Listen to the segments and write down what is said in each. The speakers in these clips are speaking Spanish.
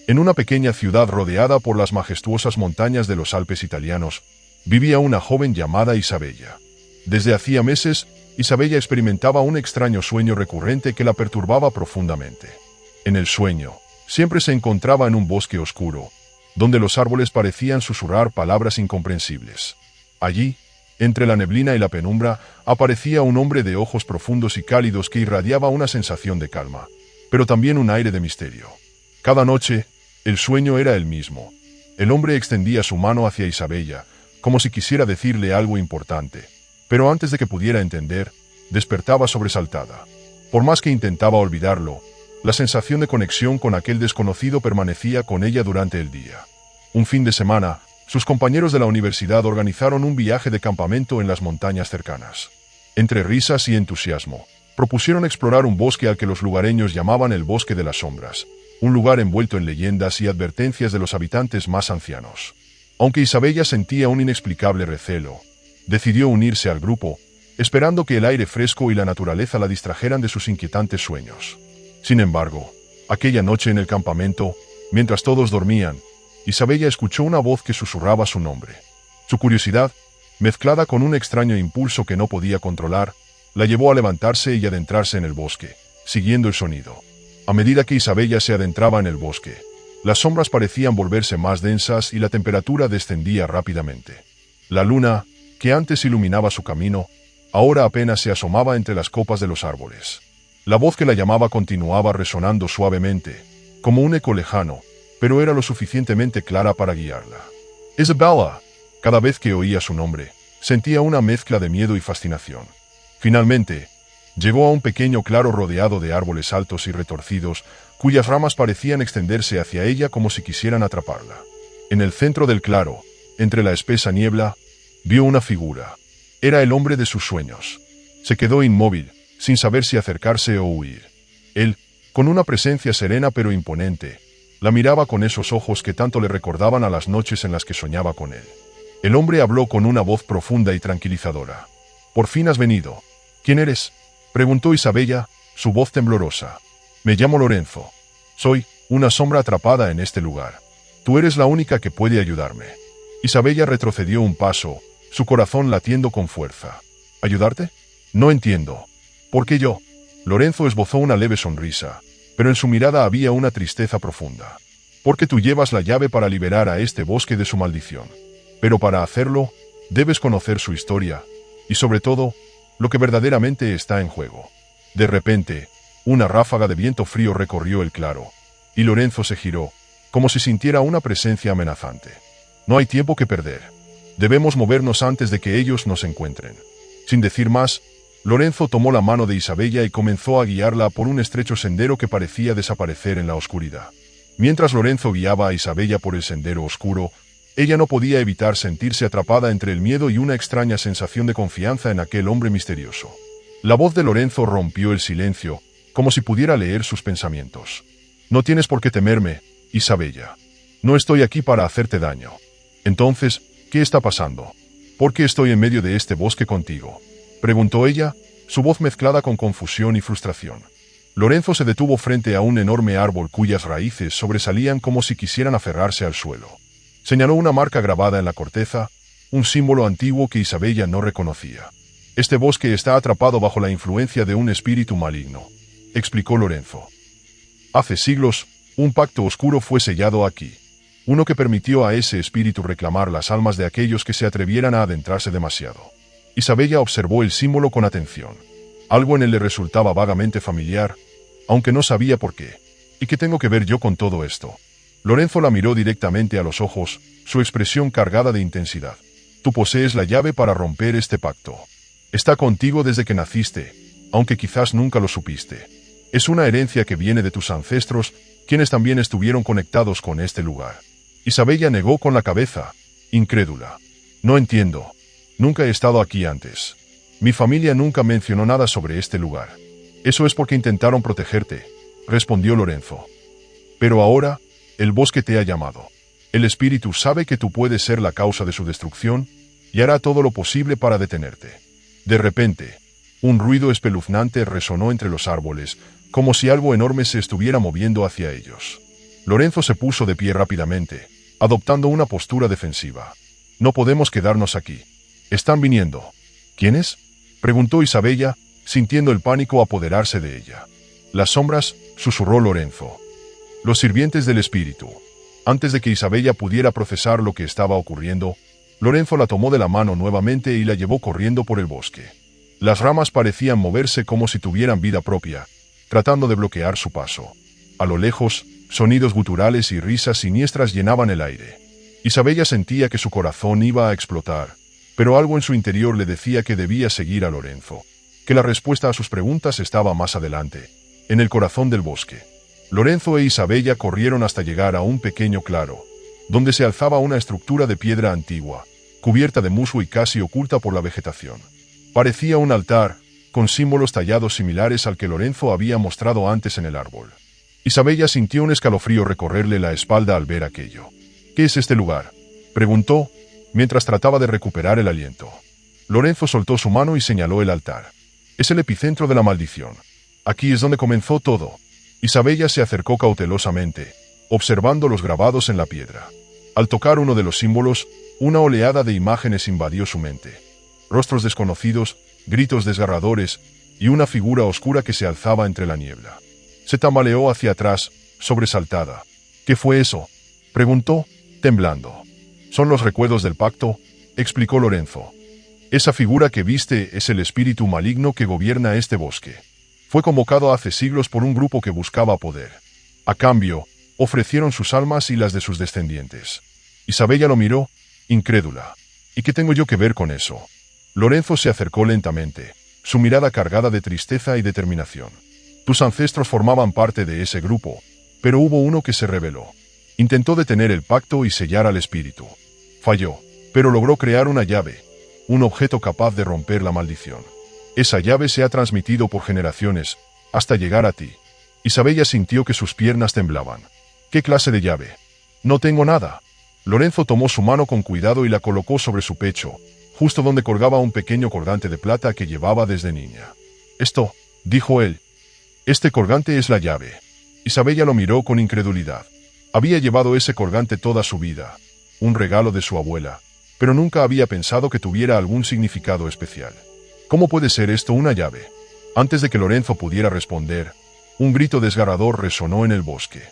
En una pequeña ciudad rodeada por las majestuosas montañas de los Alpes italianos, vivía una joven llamada Isabella. Desde hacía meses, Isabella experimentaba un extraño sueño recurrente que la perturbaba profundamente. En el sueño, siempre se encontraba en un bosque oscuro, donde los árboles parecían susurrar palabras incomprensibles. Allí, entre la neblina y la penumbra, aparecía un hombre de ojos profundos y cálidos que irradiaba una sensación de calma, pero también un aire de misterio. Cada noche, el sueño era el mismo. El hombre extendía su mano hacia Isabella, como si quisiera decirle algo importante, pero antes de que pudiera entender, despertaba sobresaltada. Por más que intentaba olvidarlo, la sensación de conexión con aquel desconocido permanecía con ella durante el día. Un fin de semana, sus compañeros de la universidad organizaron un viaje de campamento en las montañas cercanas. Entre risas y entusiasmo, propusieron explorar un bosque al que los lugareños llamaban el Bosque de las Sombras, un lugar envuelto en leyendas y advertencias de los habitantes más ancianos. Aunque Isabella sentía un inexplicable recelo, decidió unirse al grupo, esperando que el aire fresco y la naturaleza la distrajeran de sus inquietantes sueños. Sin embargo, aquella noche en el campamento, mientras todos dormían, Isabella escuchó una voz que susurraba su nombre. Su curiosidad, mezclada con un extraño impulso que no podía controlar, la llevó a levantarse y adentrarse en el bosque, siguiendo el sonido. A medida que Isabella se adentraba en el bosque, las sombras parecían volverse más densas y la temperatura descendía rápidamente. La luna, que antes iluminaba su camino, ahora apenas se asomaba entre las copas de los árboles. La voz que la llamaba continuaba resonando suavemente, como un eco lejano, pero era lo suficientemente clara para guiarla. Isabella. Cada vez que oía su nombre, sentía una mezcla de miedo y fascinación. Finalmente, llegó a un pequeño claro rodeado de árboles altos y retorcidos, cuyas ramas parecían extenderse hacia ella como si quisieran atraparla. En el centro del claro, entre la espesa niebla, vio una figura. Era el hombre de sus sueños. Se quedó inmóvil, sin saber si acercarse o huir. Él, con una presencia serena pero imponente, la miraba con esos ojos que tanto le recordaban a las noches en las que soñaba con él. El hombre habló con una voz profunda y tranquilizadora. «Por fin has venido. ¿Quién eres?», preguntó Isabella, su voz temblorosa. «Me llamo Lorenzo. Soy una sombra atrapada en este lugar. Tú eres la única que puede ayudarme». Isabella retrocedió un paso, su corazón latiendo con fuerza. «¿Ayudarte? No entiendo. ¿Por qué yo?». Lorenzo esbozó una leve sonrisa, pero en su mirada había una tristeza profunda. «Porque tú llevas la llave para liberar a este bosque de su maldición. Pero para hacerlo, debes conocer su historia, y sobre todo, lo que verdaderamente está en juego». De repente, una ráfaga de viento frío recorrió el claro, y Lorenzo se giró, como si sintiera una presencia amenazante. «No hay tiempo que perder. Debemos movernos antes de que ellos nos encuentren». Sin decir más, Lorenzo tomó la mano de Isabella y comenzó a guiarla por un estrecho sendero que parecía desaparecer en la oscuridad. Mientras Lorenzo guiaba a Isabella por el sendero oscuro, ella no podía evitar sentirse atrapada entre el miedo y una extraña sensación de confianza en aquel hombre misterioso. La voz de Lorenzo rompió el silencio, como si pudiera leer sus pensamientos. «No tienes por qué temerme, Isabella. No estoy aquí para hacerte daño». «Entonces, ¿qué está pasando? ¿Por qué estoy en medio de este bosque contigo?», preguntó ella, su voz mezclada con confusión y frustración. Lorenzo se detuvo frente a un enorme árbol cuyas raíces sobresalían como si quisieran aferrarse al suelo. Señaló una marca grabada en la corteza, un símbolo antiguo que Isabella no reconocía. «Este bosque está atrapado bajo la influencia de un espíritu maligno», explicó Lorenzo. «Hace siglos, un pacto oscuro fue sellado aquí. Uno que permitió a ese espíritu reclamar las almas de aquellos que se atrevieran a adentrarse demasiado». Isabella observó el símbolo con atención. Algo en él le resultaba vagamente familiar, aunque no sabía por qué. «¿Y qué tengo que ver yo con todo esto?». Lorenzo la miró directamente a los ojos, su expresión cargada de intensidad. «Tú posees la llave para romper este pacto. Está contigo desde que naciste, aunque quizás nunca lo supiste. Es una herencia que viene de tus ancestros, quienes también estuvieron conectados con este lugar». Isabella negó con la cabeza, incrédula. «No entiendo. Nunca he estado aquí antes. Mi familia nunca mencionó nada sobre este lugar». «Eso es porque intentaron protegerte», respondió Lorenzo. «Pero ahora, el bosque te ha llamado. El espíritu sabe que tú puedes ser la causa de su destrucción, y hará todo lo posible para detenerte». De repente, un ruido espeluznante resonó entre los árboles, como si algo enorme se estuviera moviendo hacia ellos. Lorenzo se puso de pie rápidamente, adoptando una postura defensiva. No podemos quedarnos aquí. Están viniendo. ¿Quiénes? Preguntó Isabella, sintiendo el pánico apoderarse de ella. Las sombras, susurró Lorenzo. Los sirvientes del espíritu. Antes de que Isabella pudiera procesar lo que estaba ocurriendo, Lorenzo la tomó de la mano nuevamente y la llevó corriendo por el bosque. Las ramas parecían moverse como si tuvieran vida propia, tratando de bloquear su paso. A lo lejos, sonidos guturales y risas siniestras llenaban el aire. Isabella sentía que su corazón iba a explotar, pero algo en su interior le decía que debía seguir a Lorenzo, que la respuesta a sus preguntas estaba más adelante, en el corazón del bosque. Lorenzo e Isabella corrieron hasta llegar a un pequeño claro, donde se alzaba una estructura de piedra antigua, cubierta de musgo y casi oculta por la vegetación. Parecía un altar, con símbolos tallados similares al que Lorenzo había mostrado antes en el árbol. Isabella sintió un escalofrío recorrerle la espalda al ver aquello. ¿Qué es este lugar?, preguntó, mientras trataba de recuperar el aliento. Lorenzo soltó su mano y señaló el altar. Es el epicentro de la maldición. Aquí es donde comenzó todo. Isabella se acercó cautelosamente, observando los grabados en la piedra. Al tocar uno de los símbolos, una oleada de imágenes invadió su mente. Rostros desconocidos, gritos desgarradores y una figura oscura que se alzaba entre la niebla. Se tambaleó hacia atrás, sobresaltada. ¿Qué fue eso?, preguntó, temblando. Son los recuerdos del pacto, explicó Lorenzo. Esa figura que viste es el espíritu maligno que gobierna este bosque. Fue convocado hace siglos por un grupo que buscaba poder. A cambio, ofrecieron sus almas y las de sus descendientes. Isabella lo miró, incrédula. ¿Y qué tengo yo que ver con eso? Lorenzo se acercó lentamente, su mirada cargada de tristeza y determinación. Tus ancestros formaban parte de ese grupo, pero hubo uno que se rebeló. Intentó detener el pacto y sellar al espíritu. Falló, pero logró crear una llave, un objeto capaz de romper la maldición. Esa llave se ha transmitido por generaciones, hasta llegar a ti. Isabella sintió que sus piernas temblaban. ¿Qué clase de llave? No tengo nada. Lorenzo tomó su mano con cuidado y la colocó sobre su pecho, justo donde colgaba un pequeño colgante de plata que llevaba desde niña. Esto, dijo él. Este colgante es la llave. Isabella lo miró con incredulidad. Había llevado ese colgante toda su vida, un regalo de su abuela, pero nunca había pensado que tuviera algún significado especial. ¿Cómo puede ser esto una llave? Antes de que Lorenzo pudiera responder, un grito desgarrador resonó en el bosque.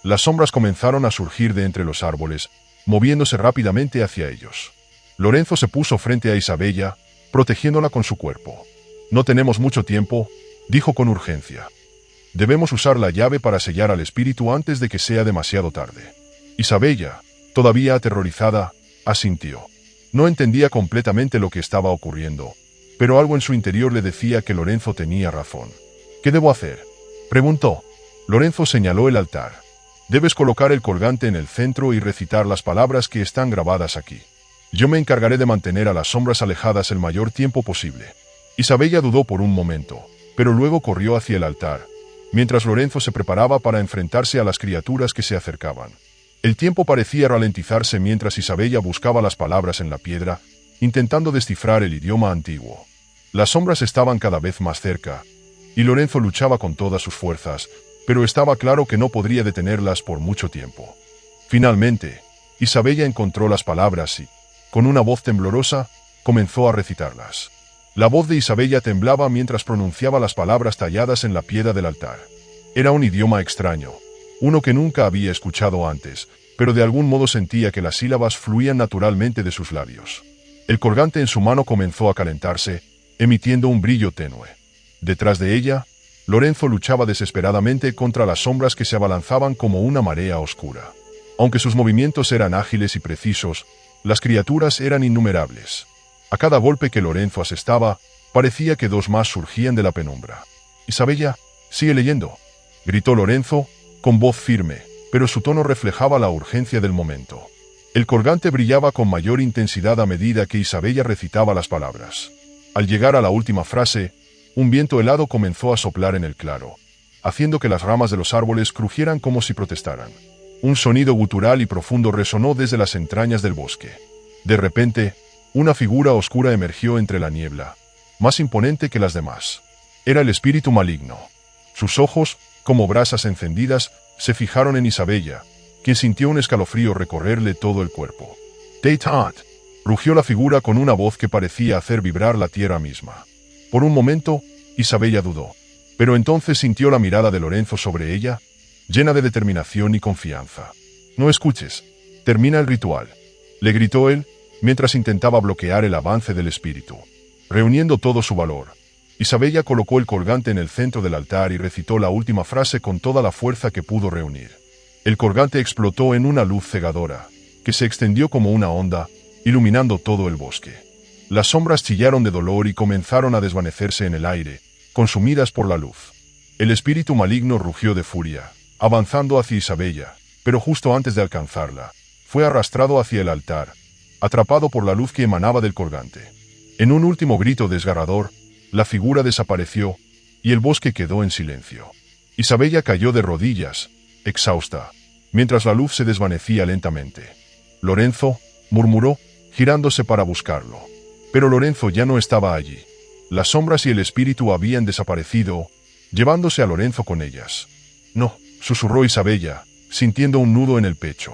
Las sombras comenzaron a surgir de entre los árboles, moviéndose rápidamente hacia ellos. Lorenzo se puso frente a Isabella, protegiéndola con su cuerpo. No tenemos mucho tiempo, dijo con urgencia. Debemos usar la llave para sellar al espíritu antes de que sea demasiado tarde. Isabella, todavía aterrorizada, asintió. No entendía completamente lo que estaba ocurriendo, pero algo en su interior le decía que Lorenzo tenía razón. ¿Qué debo hacer?, preguntó. Lorenzo señaló el altar. Debes colocar el colgante en el centro y recitar las palabras que están grabadas aquí. Yo me encargaré de mantener a las sombras alejadas el mayor tiempo posible. Isabella dudó por un momento, pero luego corrió hacia el altar, mientras Lorenzo se preparaba para enfrentarse a las criaturas que se acercaban. El tiempo parecía ralentizarse mientras Isabella buscaba las palabras en la piedra, intentando descifrar el idioma antiguo. Las sombras estaban cada vez más cerca, y Lorenzo luchaba con todas sus fuerzas, pero estaba claro que no podría detenerlas por mucho tiempo. Finalmente, Isabella encontró las palabras y, con una voz temblorosa, comenzó a recitarlas. La voz de Isabella temblaba mientras pronunciaba las palabras talladas en la piedra del altar. Era un idioma extraño, uno que nunca había escuchado antes, pero de algún modo sentía que las sílabas fluían naturalmente de sus labios. El colgante en su mano comenzó a calentarse, emitiendo un brillo tenue. Detrás de ella, Lorenzo luchaba desesperadamente contra las sombras que se abalanzaban como una marea oscura. Aunque sus movimientos eran ágiles y precisos, las criaturas eran innumerables. A cada golpe que Lorenzo asestaba, parecía que dos más surgían de la penumbra. «Isabella, sigue leyendo», gritó Lorenzo, con voz firme, pero su tono reflejaba la urgencia del momento. El colgante brillaba con mayor intensidad a medida que Isabella recitaba las palabras. Al llegar a la última frase, un viento helado comenzó a soplar en el claro, haciendo que las ramas de los árboles crujieran como si protestaran. Un sonido gutural y profundo resonó desde las entrañas del bosque. De repente, una figura oscura emergió entre la niebla, más imponente que las demás. Era el espíritu maligno. Sus ojos, como brasas encendidas, se fijaron en Isabella, quien sintió un escalofrío recorrerle todo el cuerpo. «Tate-tat», rugió la figura con una voz que parecía hacer vibrar la tierra misma. Por un momento, Isabella dudó, pero entonces sintió la mirada de Lorenzo sobre ella, llena de determinación y confianza. «No escuches. Termina el ritual», le gritó él, mientras intentaba bloquear el avance del espíritu. Reuniendo todo su valor, Isabella colocó el colgante en el centro del altar y recitó la última frase con toda la fuerza que pudo reunir. El colgante explotó en una luz cegadora, que se extendió como una onda, iluminando todo el bosque. Las sombras chillaron de dolor y comenzaron a desvanecerse en el aire, consumidas por la luz. El espíritu maligno rugió de furia, avanzando hacia Isabella, pero justo antes de alcanzarla, fue arrastrado hacia el altar, atrapado por la luz que emanaba del colgante. En un último grito desgarrador, la figura desapareció, y el bosque quedó en silencio. Isabella cayó de rodillas, exhausta, mientras la luz se desvanecía lentamente. «Lorenzo», murmuró, girándose para buscarlo. Pero Lorenzo ya no estaba allí. Las sombras y el espíritu habían desaparecido, llevándose a Lorenzo con ellas. «No», susurró Isabella, sintiendo un nudo en el pecho.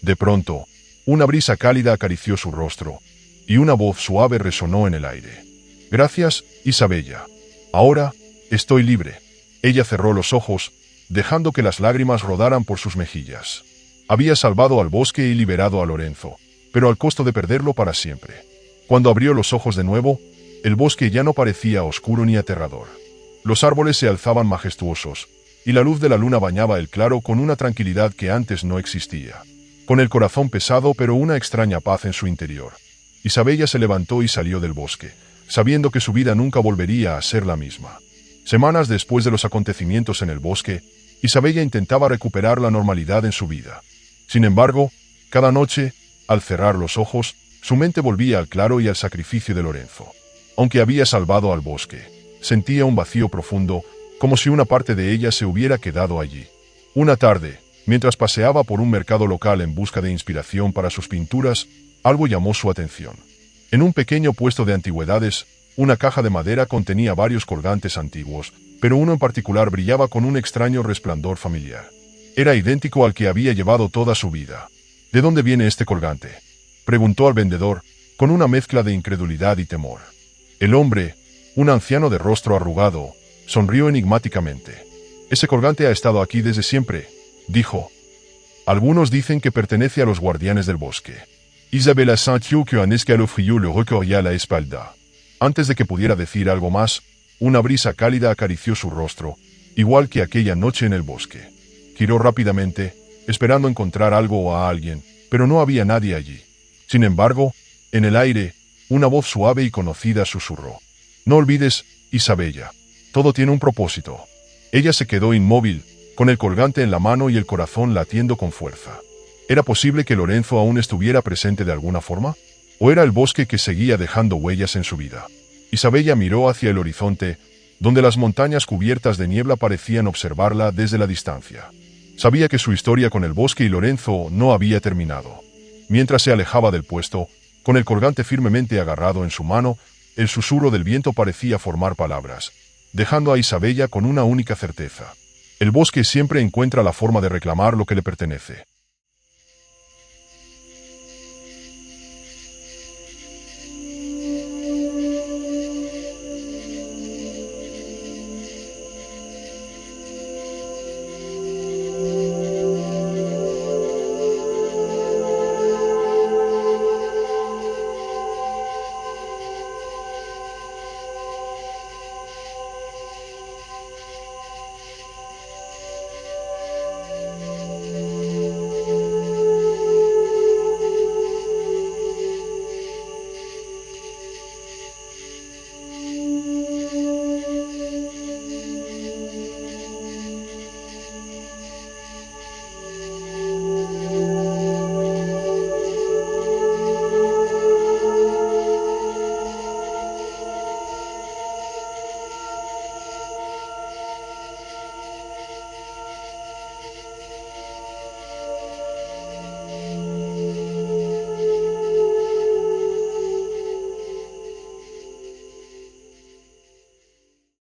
De pronto, una brisa cálida acarició su rostro, y una voz suave resonó en el aire. «Gracias, Isabella. Ahora, estoy libre». Ella cerró los ojos, dejando que las lágrimas rodaran por sus mejillas. Había salvado al bosque y liberado a Lorenzo, pero al costo de perderlo para siempre. Cuando abrió los ojos de nuevo, el bosque ya no parecía oscuro ni aterrador. Los árboles se alzaban majestuosos, y la luz de la luna bañaba el claro con una tranquilidad que antes no existía. Con el corazón pesado pero una extraña paz en su interior, Isabella se levantó y salió del bosque, sabiendo que su vida nunca volvería a ser la misma. Semanas después de los acontecimientos en el bosque, Isabella intentaba recuperar la normalidad en su vida. Sin embargo, cada noche, al cerrar los ojos, su mente volvía al claro y al sacrificio de Lorenzo. Aunque había salvado al bosque, sentía un vacío profundo, como si una parte de ella se hubiera quedado allí. Una tarde, mientras paseaba por un mercado local en busca de inspiración para sus pinturas, algo llamó su atención. En un pequeño puesto de antigüedades, una caja de madera contenía varios colgantes antiguos, pero uno en particular brillaba con un extraño resplandor familiar. Era idéntico al que había llevado toda su vida. «¿De dónde viene este colgante?», preguntó al vendedor, con una mezcla de incredulidad y temor. El hombre, un anciano de rostro arrugado, sonrió enigmáticamente. «Ese colgante ha estado aquí desde siempre», dijo. «Algunos dicen que pertenece a los guardianes del bosque». Isabella sintió que un escalofrío le recorría la espalda. Antes de que pudiera decir algo más, una brisa cálida acarició su rostro, igual que aquella noche en el bosque. Giró rápidamente, esperando encontrar algo o a alguien, pero no había nadie allí. Sin embargo, en el aire, una voz suave y conocida susurró. «No olvides, Isabella, todo tiene un propósito». Ella se quedó inmóvil, con el colgante en la mano y el corazón latiendo con fuerza. ¿Era posible que Lorenzo aún estuviera presente de alguna forma? ¿O era el bosque que seguía dejando huellas en su vida? Isabella miró hacia el horizonte, donde las montañas cubiertas de niebla parecían observarla desde la distancia. Sabía que su historia con el bosque y Lorenzo no había terminado. Mientras se alejaba del puesto, con el colgante firmemente agarrado en su mano, el susurro del viento parecía formar palabras, dejando a Isabella con una única certeza. El bosque siempre encuentra la forma de reclamar lo que le pertenece.